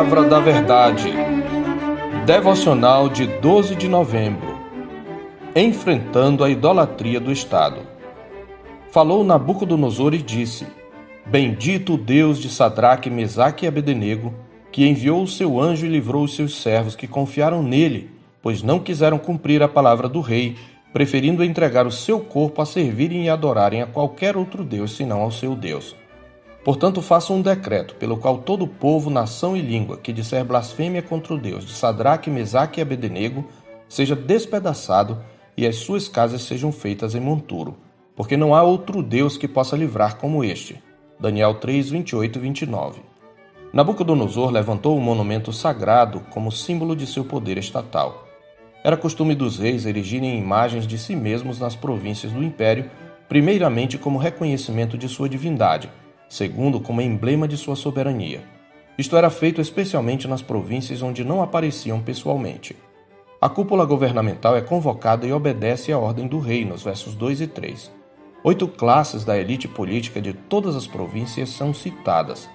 Palavra da Verdade. Devocional de 12 de novembro. Enfrentando a idolatria do Estado. Falou Nabucodonosor e disse: Bendito o Deus de Sadraque, Mesaque e Abdenego, que enviou o seu anjo e livrou os seus servos que confiaram nele, pois não quiseram cumprir a palavra do rei, preferindo entregar o seu corpo a servirem e adorarem a qualquer outro Deus senão ao seu Deus. Portanto, faça um decreto, pelo qual todo povo, nação e língua que disser blasfêmia contra o Deus de Sadraque, Mesaque e Abdenego seja despedaçado e as suas casas sejam feitas em monturo, porque não há outro Deus que possa livrar como este. Daniel 3, 28 e 29. Nabucodonosor levantou um monumento sagrado como símbolo de seu poder estatal. Era costume dos reis erigirem imagens de si mesmos nas províncias do império, primeiramente como reconhecimento de sua divindade, segundo como emblema de sua soberania. Isto era feito especialmente nas províncias onde não apareciam pessoalmente. A cúpula governamental é convocada e obedece à ordem do rei, nos versos 2 e 3. 8 classes da elite política de todas as províncias são citadas.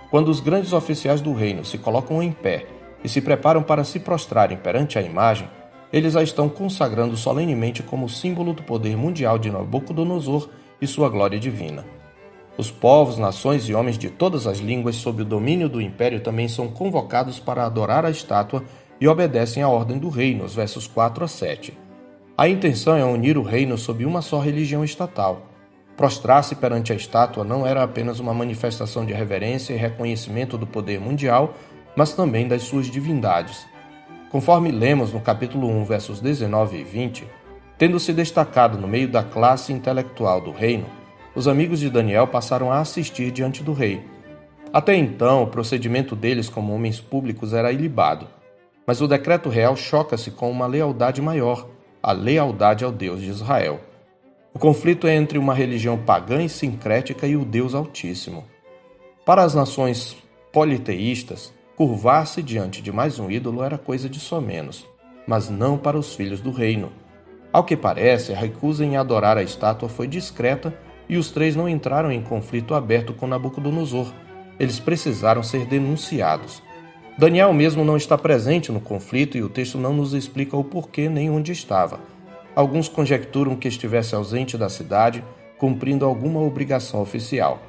Quando os grandes oficiais do reino se colocam em pé e se preparam para se prostrarem perante a imagem, eles a estão consagrando solenemente como símbolo do poder mundial de Nabucodonosor e sua glória divina. Os povos, nações e homens de todas as línguas sob o domínio do império também são convocados para adorar a estátua e obedecem à ordem do rei, nos versos 4 a 7. A intenção é unir o reino sob uma só religião estatal. Prostrar-se perante a estátua não era apenas uma manifestação de reverência e reconhecimento do poder mundial, mas também das suas divindades. Conforme lemos no capítulo 1, versos 19 e 20, tendo se destacado no meio da classe intelectual do reino, os amigos de Daniel passaram a assistir diante do rei. Até então, o procedimento deles como homens públicos era ilibado, mas o decreto real choca-se com uma lealdade maior, a lealdade ao Deus de Israel. O conflito é entre uma religião pagã e sincrética e o Deus Altíssimo. Para as nações politeístas, curvar-se diante de mais um ídolo era coisa de somenos, mas não para os filhos do reino. Ao que parece, a recusa em adorar a estátua foi discreta e os três não entraram em conflito aberto com Nabucodonosor. Eles precisaram ser denunciados. Daniel mesmo não está presente no conflito e o texto não nos explica o porquê nem onde estava. Alguns conjecturam que estivesse ausente da cidade, cumprindo alguma obrigação oficial.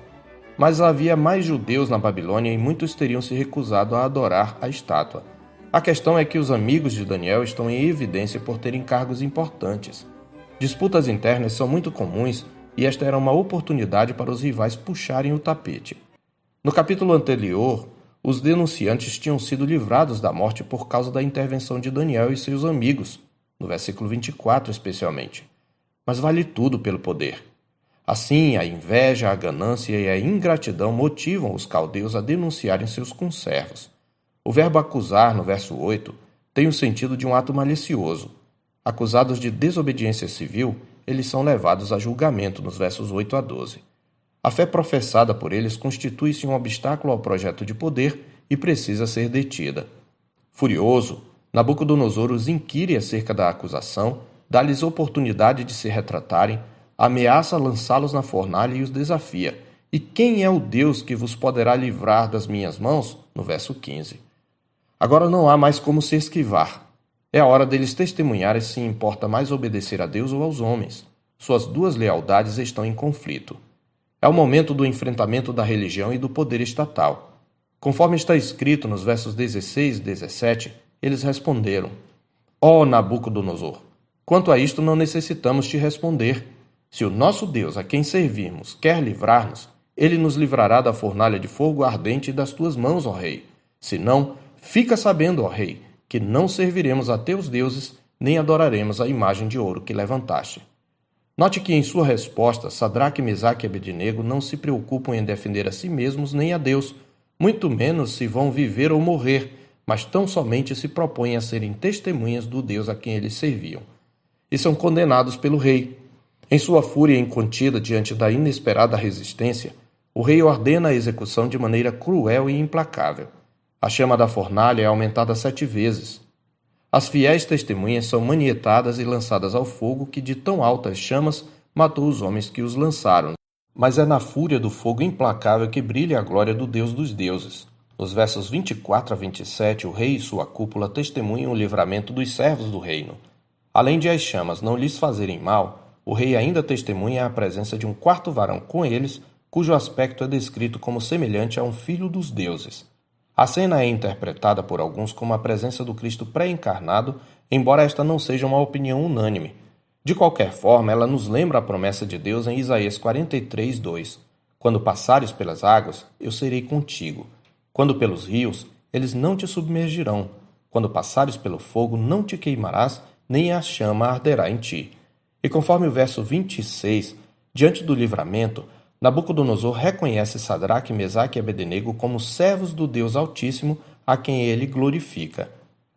Mas havia mais judeus na Babilônia e muitos teriam se recusado a adorar a estátua. A questão é que os amigos de Daniel estão em evidência por terem cargos importantes. Disputas internas são muito comuns e esta era uma oportunidade para os rivais puxarem o tapete. No capítulo anterior, os denunciantes tinham sido livrados da morte por causa da intervenção de Daniel e seus amigos, no versículo 24 especialmente. Mas vale tudo pelo poder. Assim, a inveja, a ganância e a ingratidão motivam os caldeus a denunciarem seus conservos. O verbo acusar, no verso 8, tem o sentido de um ato malicioso. Acusados de desobediência civil, eles são levados a julgamento, nos versos 8 a 12. A fé professada por eles constitui-se um obstáculo ao projeto de poder e precisa ser detida. Furioso, Nabucodonosor os inquire acerca da acusação, dá-lhes oportunidade de se retratarem, ameaça lançá-los na fornalha e os desafia. E quem é o Deus que vos poderá livrar das minhas mãos? No verso 15. Agora não há mais como se esquivar. É a hora deles testemunharem se importa mais obedecer a Deus ou aos homens. Suas duas lealdades estão em conflito. É o momento do enfrentamento da religião e do poder estatal. Conforme está escrito nos versos 16 e 17, eles responderam: Ó Nabucodonosor, quanto a isto não necessitamos te responder. Se o nosso Deus, a quem servimos, quer livrar-nos, ele nos livrará da fornalha de fogo ardente e das tuas mãos, ó rei. Se não, fica sabendo, ó rei, que não serviremos a teus deuses, nem adoraremos a imagem de ouro que levantaste. Note que em sua resposta, Sadraque, Mesaque e Abdenego não se preocupam em defender a si mesmos nem a Deus, muito menos se vão viver ou morrer, mas tão somente se propõem a serem testemunhas do Deus a quem eles serviam. E são condenados pelo rei. Em sua fúria incontida diante da inesperada resistência, o rei ordena a execução de maneira cruel e implacável. A chama da fornalha é aumentada 7 vezes. As fiéis testemunhas são manietadas e lançadas ao fogo que de tão altas chamas matou os homens que os lançaram. Mas é na fúria do fogo implacável que brilha a glória do Deus dos deuses. Nos versos 24 a 27, o rei e sua cúpula testemunham o livramento dos servos do reino. Além de as chamas não lhes fazerem mal, o rei ainda testemunha a presença de um quarto varão com eles, cujo aspecto é descrito como semelhante a um filho dos deuses. A cena é interpretada por alguns como a presença do Cristo pré-encarnado, embora esta não seja uma opinião unânime. De qualquer forma, ela nos lembra a promessa de Deus em Isaías 43, 2. Quando passares pelas águas, eu serei contigo. Quando pelos rios, eles não te submergirão. Quando passares pelo fogo, não te queimarás, nem a chama arderá em ti. E conforme o verso 26, diante do livramento, Nabucodonosor reconhece Sadraque, Mesaque e Abednego como servos do Deus Altíssimo, a quem ele glorifica.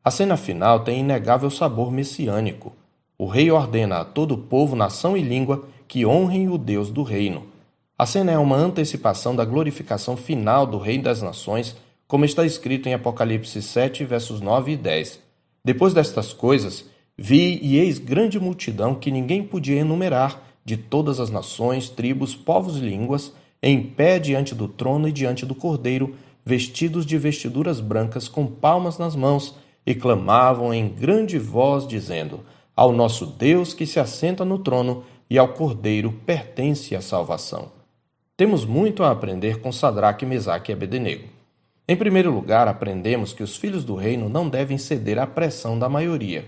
A cena final tem inegável sabor messiânico. O rei ordena a todo o povo, nação e língua que honrem o Deus do reino. A cena é uma antecipação da glorificação final do Rei das Nações, como está escrito em Apocalipse 7, versos 9 e 10. Depois destas coisas, vi e eis grande multidão que ninguém podia enumerar, de todas as nações, tribos, povos e línguas, em pé diante do trono e diante do Cordeiro, vestidos de vestiduras brancas com palmas nas mãos, e clamavam em grande voz, dizendo: Ao nosso Deus que se assenta no trono e ao Cordeiro pertence a salvação. Temos muito a aprender com Sadraque, Mesaque e Abednego. Em primeiro lugar, aprendemos que os filhos do reino não devem ceder à pressão da maioria.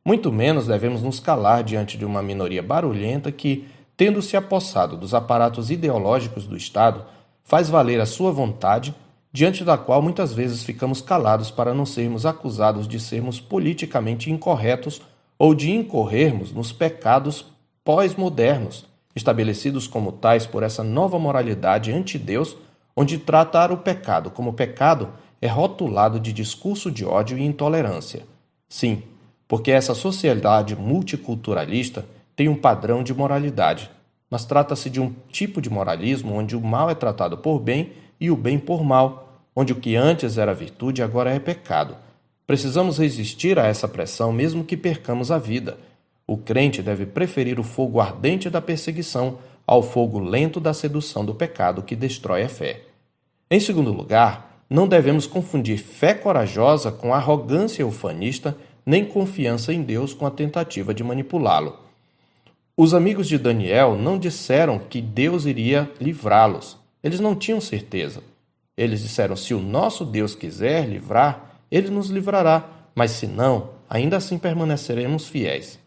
Muito menos devemos nos calar diante de uma minoria barulhenta que, tendo se apossado dos aparatos ideológicos do Estado, faz valer a sua vontade, diante da qual muitas vezes ficamos calados para não sermos acusados de sermos politicamente incorretos ou de incorrermos nos pecados pós-modernos, estabelecidos como tais por essa nova moralidade anti-Deus, onde tratar o pecado como pecado é rotulado de discurso de ódio e intolerância. Sim, porque essa sociedade multiculturalista tem um padrão de moralidade, mas trata-se de um tipo de moralismo onde o mal é tratado por bem e o bem por mal, onde o que antes era virtude agora é pecado. Precisamos resistir a essa pressão mesmo que percamos a vida. O crente deve preferir o fogo ardente da perseguição ao fogo lento da sedução do pecado que destrói a fé. Em segundo lugar, não devemos confundir fé corajosa com arrogância ufanista, nem confiança em Deus com a tentativa de manipulá-lo. Os amigos de Daniel não disseram que Deus iria livrá-los. Eles não tinham certeza. Eles disseram: se o nosso Deus quiser livrar, ele nos livrará, mas se não, ainda assim permaneceremos fiéis.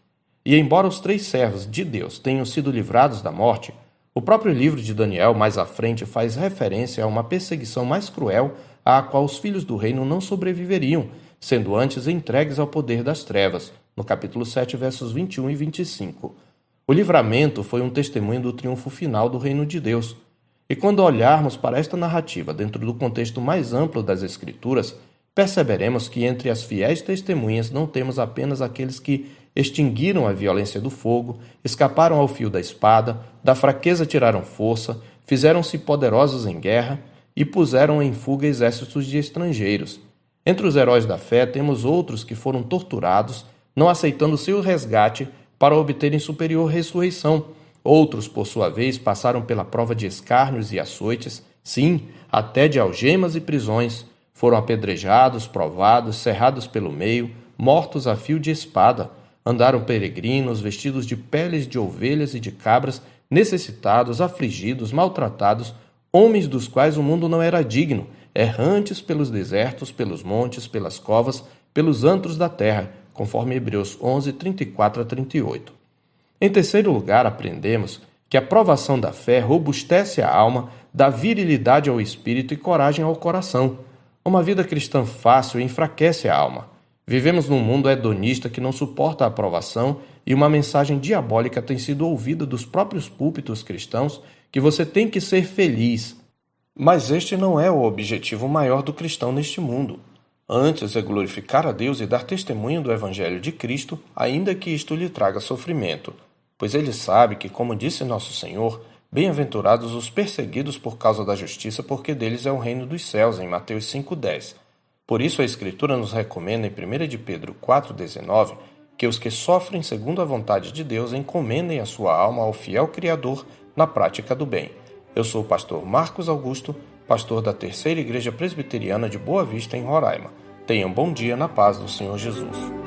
E embora os 3 servos de Deus tenham sido livrados da morte, o próprio livro de Daniel, mais à frente, faz referência a uma perseguição mais cruel à qual os filhos do reino não sobreviveriam, sendo antes entregues ao poder das trevas, no capítulo 7, versos 21 e 25. O livramento foi um testemunho do triunfo final do reino de Deus. E quando olharmos para esta narrativa dentro do contexto mais amplo das Escrituras, perceberemos que entre as fiéis testemunhas não temos apenas aqueles que extinguiram a violência do fogo, escaparam ao fio da espada, da fraqueza tiraram força, fizeram-se poderosos em guerra e puseram em fuga exércitos de estrangeiros. Entre os heróis da fé temos outros que foram torturados, não aceitando seu resgate para obterem superior ressurreição. Outros, por sua vez, passaram pela prova de escárnios e açoites, sim, até de algemas e prisões. Foram apedrejados, provados, cerrados pelo meio, mortos a fio de espada. Andaram peregrinos, vestidos de peles de ovelhas e de cabras, necessitados, afligidos, maltratados, homens dos quais o mundo não era digno, errantes pelos desertos, pelos montes, pelas covas, pelos antros da terra, conforme Hebreus 11, 34 a 38. Em terceiro lugar, aprendemos que a provação da fé robustece a alma, dá virilidade ao espírito e coragem ao coração. Uma vida cristã fácil enfraquece a alma. Vivemos num mundo hedonista que não suporta a aprovação e uma mensagem diabólica tem sido ouvida dos próprios púlpitos cristãos que você tem que ser feliz. Mas este não é o objetivo maior do cristão neste mundo. Antes é glorificar a Deus e dar testemunho do Evangelho de Cristo, ainda que isto lhe traga sofrimento. Pois ele sabe que, como disse nosso Senhor, bem-aventurados os perseguidos por causa da justiça, porque deles é o reino dos céus, em Mateus 5,10. Por isso a Escritura nos recomenda em 1 de Pedro 4,19 que os que sofrem segundo a vontade de Deus encomendem a sua alma ao fiel Criador na prática do bem. Eu sou o pastor Marcos Augusto pastor da Terceira Igreja Presbiteriana de Boa Vista, em Roraima. Tenha um bom dia na paz do Senhor Jesus.